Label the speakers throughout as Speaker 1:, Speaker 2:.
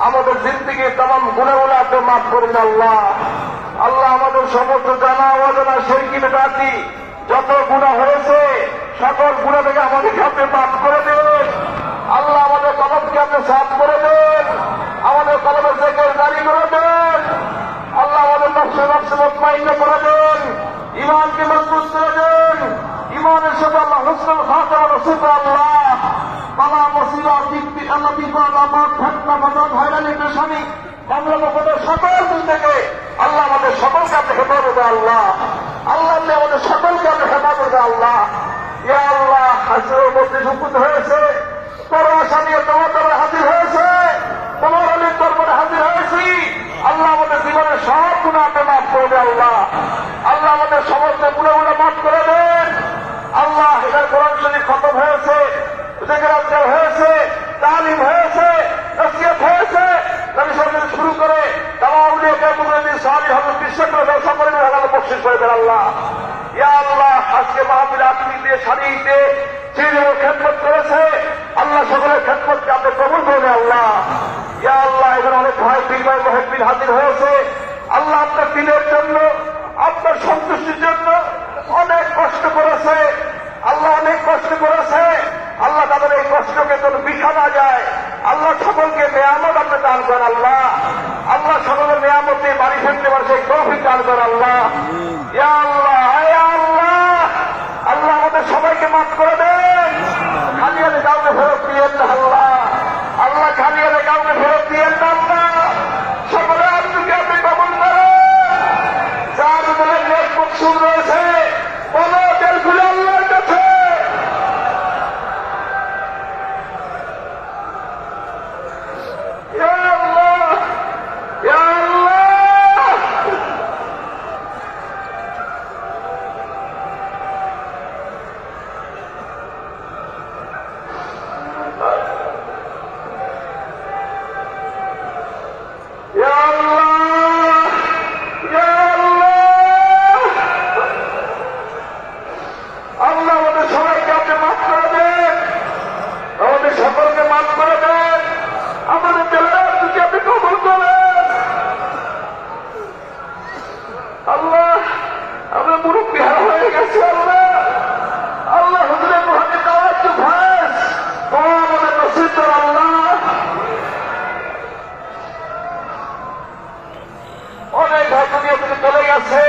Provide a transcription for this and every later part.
Speaker 1: আমাদের জিন্দেগির তাম গুনাহগুলো আপনি মাফ করেন আল্লাহ। আল্লাহ আমাদের সমস্ত জানা অজানা শিরকি বিদআতি যত গুনাহ হয়েছে সকল গুনাহ থেকে আমাদেরকে আপনি মাফ করে দেন আল্লাহ। আমাদের কলবকে আপনি সাফ করে দেন, আমাদের কলবের জিকির জারি করে দেন আল্লাহ। আমাদের নফসে মুতমাইন্ন করে দেন, ঈমানকে মজবুত করে দেন, ঈমানের সাথে আল্লাহ হুসনুল খাতিমা নসিব আল্লাহ। বালা মুসিবত বিপদ আপদ ঘটনা বাধা হয়রানি পেশানি মামলা মোকদ্দমা সকল দিক থেকে আল্লাহ আমাদের সকলকে আপনি হেফাজত আল্লাহ। আল্লাহ আমাদের সকলকে আপনি হেফাজত আল্লাহ। ইয়া আল্লাহ, হাজিরের মধ্যে উপস্থিত হয়েছে, বড় আশা নিয়ে তোমার দরবারে হাজির হয়েছে, তোমার অলির দরবারে হাজির হয়েছি আল্লাহ। আমাদের জীবনের সব গুনাহ আপনি মাফ করে দেন আল্লাহ। আল্লাহ আমাদের সমস্ত গুনাহগুলো মাফ করে দেন আল্লাহ। এখানে কোরআন শরীফ খতম হয়েছে, জিকির আজকার হয়েছে, তালিম হয়েছে, নসিহত হয়েছে, নবী সাল্লাল্লাহু শুরু করে তামাম আউলিয়া কেরাম সাহাবী হযরত বিশ্বাস করে সকলের হালাল বকশিশ করে দেন আল্লাহ। ইয়া আল্লাহ, আজকে মাহফিল আপনি দিয়ে সারিয়ে চির খেদমত করেছে আল্লাহ, সকলের খেদমতকে আপনি কবুল করবেন আল্লাহ। ইয়া আল্লাহ, এখানে অনেক ভাই পীর ভাই মুহিব্বিন হাজির হয়েছে আল্লাহ। আপনার দিনের জন্য, আপনার সন্তুষ্টির জন্য অনেক কষ্ট করেছে আল্লাহ, অনেক কষ্ট করেছে আল্লাহ। তাদের এই কষ্টকে যেন বৃথা না যায় আল্লাহ। সকলকে নেয়ামত আপনি দান করেন আল্লাহ। আল্লাহ সকলের নেয়ামতে বাড়ি ফিরতে পারে সেই তৌফিক দান করেন আল্লাহ। ইয়া আল্লাহ, ইয়া আল্লাহ, আল্লাহ আমাদের সবাইকে মাফ করে দেন। খালি হাতে কাউকে ফেরত দিয়েন না আল্লাহ। আল্লাহ খালি হাতে কাউকে ফেরত দিয়েন না আল্লাহ। সকলে আপনাকে আপনি কবুল করেন। যার ভিতরে নেক মকসুদ রয়েছে বলো দিল খুলে আল্লাহর কাছে। ইয়া আল্লাহ, ইয়া আল্লাহ, ইয়া আল্লাহ, ইয়া আল্লাহ, আল্লাহ আমাদের সবাইকে আপনি মাফ করে দেন, আমাদের সকলকে মাফ করে দেন, আমাদের দিলের দিকে আপনি কবুল করেন আল্লাহ। আমরা মুরব্বী হারা হয়ে গেছি আল্লাহ। আল্লাহ হুজুরের মুহাম্মদ তাওয়াজ্জু ভাস তোমার আমাদের নসিব কর আল্লাহ। অনেক ভাই দুনিয়া থেকে চলে গেছে,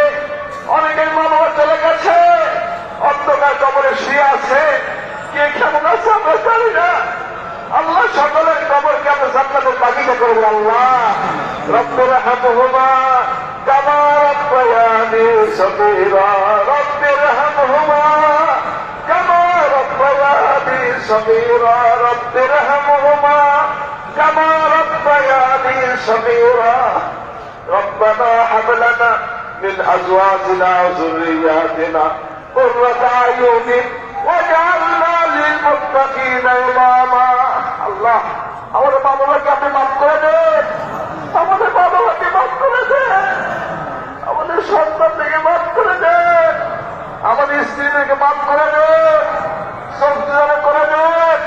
Speaker 1: অনেকের মা বাবা চলে গেছে, অন্ধকার কবরে শুয়ে আছে, কে কেমন আছে আমরা জানি না আল্লাহ। সকলের কবরকে আপনি জান্নাতের বাগিচা করবেন আল্লাহ। রব্বির হামহুমা কামা রাব্বায়ানি সগীরা, রব্বির হামহুমা কামা রাব্বায়ানি সগীরা, রব্বির হামহুমা কামা রাব্বায়ানি সগীরা। ربنا هب لنا من ازواجنا وذرياتنا قرة اعين واجعلنا للمتقين اماما। আল্লাহ আমাদের মা বাবাকে আপনি মাফ করে দেন, আমাদের মা বাবাকে মাফ করে দেন, আমাদের সন্তানদেরকে মাফ করে দেন, আমাদের স্ত্রীদেরকে মাফ করে দেন, সংসার করে দেন,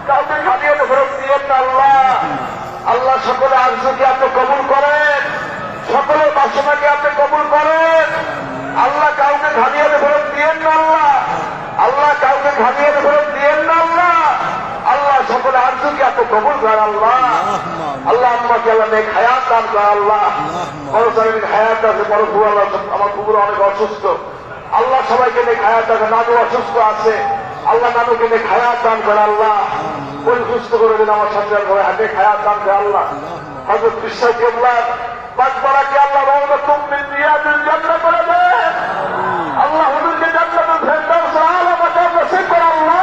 Speaker 1: কাউকে খালি হাতে ফেরত দিয়েন না আল্লাহ। আল্লাহ সকলে আরজুকে আপনি কবুল করেন, সকলের বাসনাকে আপনি কবুল করেন আল্লাহ। কাউকে খালি হাতে ফেরত দিয়েন না আল্লাহ। আল্লাহ কাউকে খালি হাতে ফেরত দিয়েন না আল্লাহ। আল্লাহ সকলে আরজুকে আপনি কবুল করেন আল্লাহ। আল্লাহ আমাকে আল্লাহ নেক হায়াত দান করেন আল্লাহ। বড় শারীরিক হায়াত আছে, বড় বুড়ো আমার কুকুর অনেক অসুস্থ আল্লাহ। সবাইকে নেক হায়াত আছে, নানু অসুস্থ আছে আল্লাহ, নানুকে নেক হায়াত দান করে আল্লাহ। কোন সুস্থ করে দিন আমার সাথে হাতে হায়াত দান করে আল্লাহ। হযরত বিশ্বাস কেবলা বাগবাড়াকে আল্লাহ রহমতুম মিন রিয়াদিল জান্নাহ করে দেন আল্লাহ। হুজুরকে জান্নাতুল ফেরদাউস আলা মাকাম নসিব করে আল্লাহ।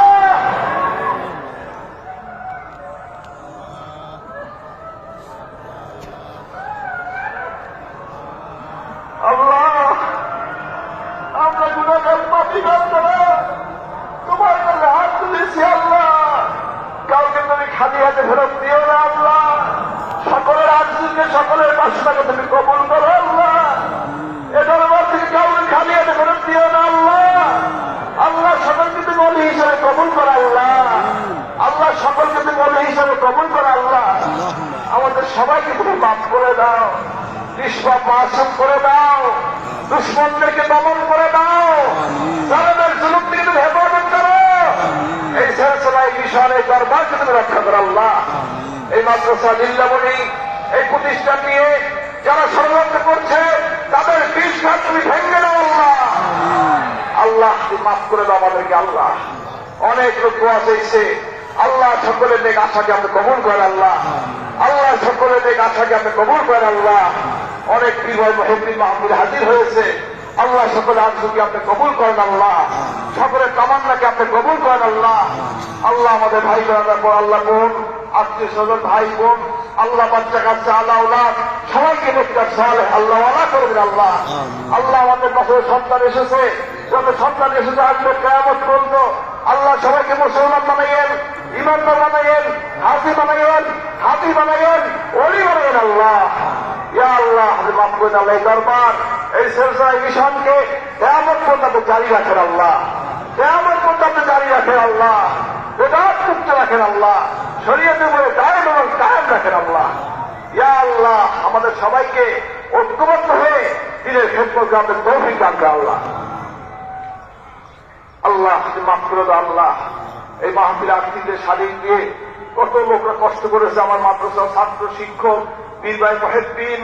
Speaker 1: আল্লাহ আমরা গুনাহগার পাপী বান্দা তোমার কাছে হাত তুলেছি আল্লাহ। কাউকে তুমি খালি হাতে ফেরত দিও না আল্লাহ। সকলের আরজুকে, সকলের বাসনাকে তুমি কবুল করো আল্লাহ। এ দরবার থেকে কাউকে খালি হাতে ফেরত দিও না আল্লাহ। আল্লাহ সকলকে তুমি ওলি হিসেবে কবুল করো আল্লাহ। আল্লাহ সকলকে তুমি ওলি হিসেবে কবুল করো আল্লাহ। আমাদের সবাইকে তুমি মাফ করে দাও, নিষ্পাপ মাসুম করে দাও, দুশ্মনদেরকে দমন করে দাও, জালেমের জুলুম থেকে তুমি হেফাজত করো। এই সিলসিলা মিশন এই দরবারকে তুমি রক্ষা করো আল্লাহ। এই মাদ্রাসা লিল্লামণি এই প্রতিষ্ঠান নিয়ে যারা ষড়যন্ত্র করছে তাদের বিশ্বাস তুমি ভেঙে দাও আল্লাহ। আল্লাহ তুমি মাফ করে দাও আমাদেরকে আল্লাহ। অনেক লোক দোয়া চাইছে আল্লাহ, সকলের নেক আশাকে আপনি কবুল করেন আল্লাহ। আল্লাহ সকলের নেক আশাকে আপনি কবুল করেন আল্লাহ। অনেক পীর মুহিদ্দিন মাহমুদ হাজির হয়েছে আল্লাহ, সকলের আরজুকে আপনি কবুল করেন আল্লাহ। সকলের তামান্নাকে আপনি কবুল করেন আল্লাহ। আল্লাহ আমাদের ভাই বোনেরা পর আল্লাহ বোন আত্মীয় স্বজন ভাই বোন আল্লাহ বাচ্চা কাচ্চা আল্লাহ উলাদ সবাইকে নেককার সালেহ আল্লাহ ওয়ালা করে দিন আল্লাহ। আল্লাহ আমাদের কাছে সন্তান এসেছে, যত সন্তান এসেছে আসবে কিয়ামত পর্যন্ত আল্লাহ সবাইকে মুসলমান বানাইয়েন, ইমানদার বানাইয়েন, হাজি বানাইয়েন, হাজি বানাইয়েন, ওলি বানাইয়েন আল্লাহ। ইয়া আল্লাহ আপনি মাফ করে আল্লাহ। এই দরবার এই সিলসিলা মিশনকে কিয়ামত পর্যন্ত জারি রাখেন আল্লাহ। কিয়ামত পর্যন্ত জারি রাখেন আল্লাহ। বেদাত মুক্ত রাখেন আল্লাহ। শরীয়তের উপরে দায়েম এবং কায়েম রাখেন আল্লাহ। ইয়া আল্লাহ আমাদের সবাইকে ঐক্যবদ্ধ হয়ে দিনের খেদমত আপনার তৌফিক দান করেন আল্লাহ। আল্লাহ আপনি মাফ করে দাও আল্লাহ। এই মাহফিল আর্থিকদের স্বাধীন দিয়ে কত লোকরা কষ্ট করেছে, আমার মাদ্রাসার ছাত্র শিক্ষক পীর ভাই মুহিদ্দিন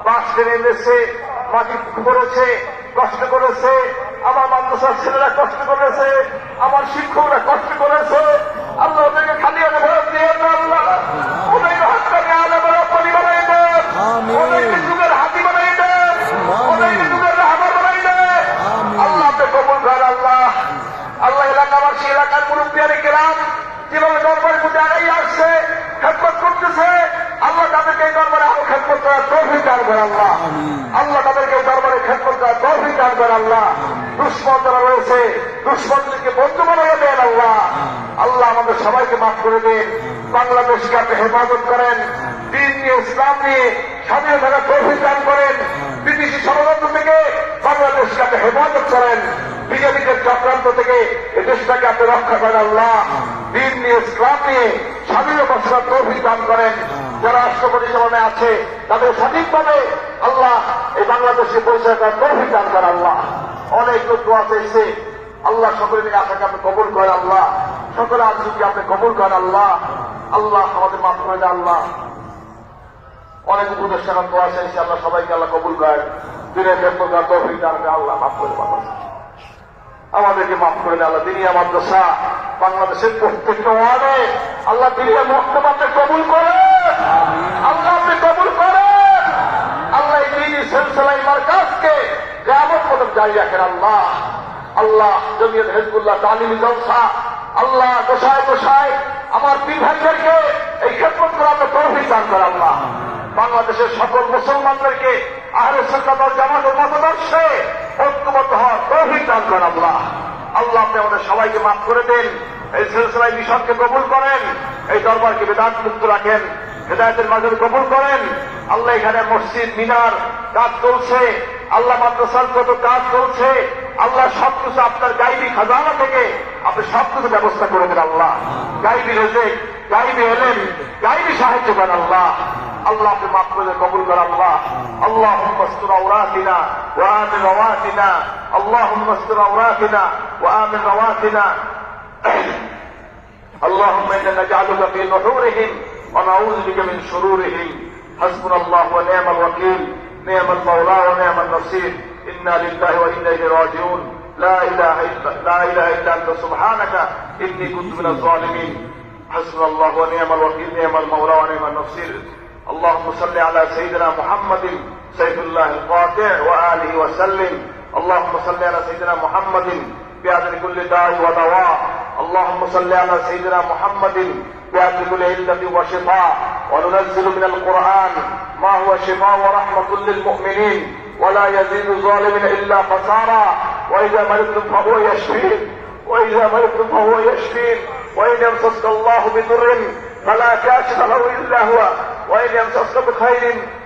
Speaker 1: বাস টেনে এনেছে, মাটি করেছে, কষ্ট করেছে, আমার মাদ্রাসার ছেলেরা কষ্ট করেছে, আমার শিক্ষকরা কষ্ট করেছে। আল্লাহ ওদেরকে খালি আমি ভরত দিয়ে আল্লাহ ওদেরকে হাতটাকে আলে বড় পরি বানাই দেন, ওদেরকে যুগের হাতি বানাই দেন, ওদেরকে যুগের রাহাবার বানাই দেন। আল্লাহ আপনি কবুল করেন আল্লাহ। আল্লাহ এলাকাবাসী এলাকার মুরব্বিয়ানে কেরাম যেভাবে দরবারের প্রতি আগাই আসছে, খেদমত করতেছে, আল্লাহ তাদেরকে এই দরবারে আরো খেদমত করার তৌফিক দান করেন আল্লাহ। আল্লাহ তাদেরকে এই দরবারে খেদমত করার তৌফিক দান করেন আল্লাহ। দুশ্মন যারা রয়েছে দুশ্মনদেরকে বন্ধু বানাইয়া দেন আল্লাহ। আল্লাহ আমাদের সবাইকে মাফ করে দিন। বাংলাদেশকে আপনি হেফাজত করেন, দিন নিয়ে ইসলাম নিয়ে স্বাধীন থাকার তৌফিক দান করেন। বিদেশি ষড়যন্ত্র থেকে বাংলাদেশকে আপনি হেফাজত করেন, বিজেপিদের চক্রান্ত থেকে এই দেশটাকে আপনি রক্ষা করেন আল্লাহ। দিন নিয়ে ইসলাম নিয়ে স্বাধীন বছর তৌফিক দান করেন। যারা রাষ্ট্র পরিচালনায় আছে তাদের সঠিকভাবে আল্লাহ এই বাংলাদেশে পরিচয় করার তৌফিক দান করেন আল্লাহ। অনেক লোক দোয়া চেয়েছে আল্লাহ, সকলের আশাকে আপনি কবুল করেন আল্লাহ। সকলে আর্জুকে আপনি কবুল করেন আল্লাহ। আল্লাহ আমাদের মাফ করে দেন আল্লাহ। অনেক উপদেষ্টা দোয়া চাইছে আল্লাহ, সবাইকে আল্লাহ কবুল করেন। দিনের খেদমত করার তৌফিক দান করেন আল্লাহ। মাফ করে দেন আমাদেরকে, মাফ করে দেন আল্লাহ। দিনিয়া মাদ্রাসা বাংলাদেশের প্রত্যেকটা ওয়ার্ডে আল্লাহ দিনিয়া মক্তব আপনি কবুল করেন আল্লাহ, আপনি কবুল করেন আল্লাহ। এই দিনী সিলসিলা মারকাজকে কিয়ামত পর্যন্ত জারি রাখেন আল্লাহ। আল্লাহ জমিয়ত হিজবুল্লাহ তালিমি জলসা আল্লাহ গোসায় গোসায় আমার পীর ভাইদেরকে এই খেদমত করার আপনি তৌফিক দান করেন আল্লাহ। বাংলাদেশের সকল মুসলমানদেরকে আহলে সুন্নাত ওয়াল জামাতের মতাদর্শে ঐক্যবদ্ধ হওয়ার তৌফিক দান করেন আল্লাহ। আল্লাহ আপনি আমাদের সবাইকে মাফ করে দেন। এই সিলসিলা মিশনকে কবুল করেন, এই দরবারকে বেদাত মুক্ত রাখেন, হেদায়েতের মাঝে কবুল করেন আল্লাহ। এখানে মসজিদ মিনার কাজ চলছে আল্লাহ, মাদ্রাসার কত কাজ চলছে আল্লাহ, সবকিছু আপনার গাইবী খাজানা থেকে আপনি সবকিছু ব্যবস্থা করে দেন আল্লাহ। গাইবী রিজিক, গাইবী ইলম, গাইবী সাহায্য করেন আল্লাহ। আল্লাহ আপনি মাফ করে কবুল করেন আল্লাহ। আল্লাহুম্মা আস্তুর আওরাতিনা ওয়া আমিন রাওয়াতিনা, আল্লাহুম্মা আস্তুর আওরাতিনা ওয়া আমিন রাওয়াতিনা। اللهم انا نجعلك في نحورهم ونعوذ بك من شرورهم. حسبنا الله ونعم الوكيل، نعم المولى ونعم النصير. انا لله وانا اليه راجعون. لا اله الا انت سبحانك اني كنت من الظالمين. حسبنا الله ونعم الوكيل، نعم المولى ونعم النصير. اللهم صل على سيدنا محمد سيف الله القاطع وآله وسلم. اللهم صل على سيدنا محمد بعدد كل داء ودواء. اللهم صل على سيدنا محمد بعدد كل علة وشفاء. وننزل من القرآن ما هو شفاء ورحمة للمؤمنين ولا يزيد الظالم إلا خسارا. وإذا مرضتم فهو يشفين، وإذا مرضتم فهو يشفين. وإن يمسسك الله بضر فلا كاشف له إلا هو، وإن يمسسك بخير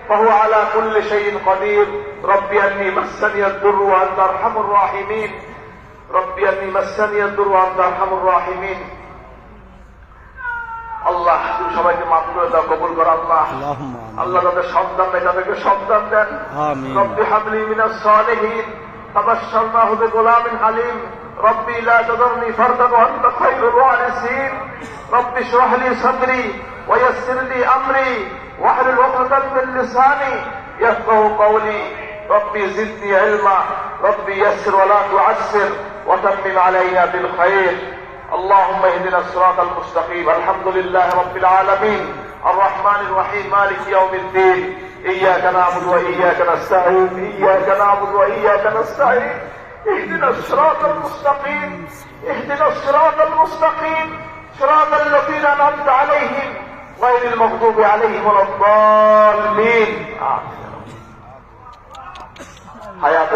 Speaker 1: فهو على كل شيء قدير. ربي أني مسني الضر وأنت أرحم الراحمين. ربي أني مسني الضر وأنت أرحم الراحمين. আল্লাহ তুমি সবাইকে মাফ করে দাও, কবুল করো আল্লাহ। আল্লাহ তাদের সন্তান নেই, তাদেরকে সন্তান দেন। রব্বি হাবলি মিনাস সালিহিন তাবাশশারনাহু বিগুলামিন হালিম রব্বি লা তাযরনি ফারদান ওয়া আনতা খায়রুল ওয়ারিসিন রব্বি ইশরাহ লি সাদরি ওয়া ইয়াসসির লি আমরি ওয়াহলুল উকদাতাম মিন লিসানি ইয়াফকাহু কওলি রব্বি জিদনি ইলমা রব্বি ইয়াসসির ওয়া লা তু'আসসির ওয়া তাম্মিম আলাইনা বিল খায়র اللهم اهدنا الصراط المستقيم الحمد لله رب العالمين الرحمن الرحيم مالك يوم الدين إياك نعبد وإياك نستعين إياك نعبد وإياك نستعين اهدنا الصراط المستقيم اهدنا الصراط المستقيم صراط الذين أنعمت عليهم غير المغضوب عليهم ولا الضالين. حياة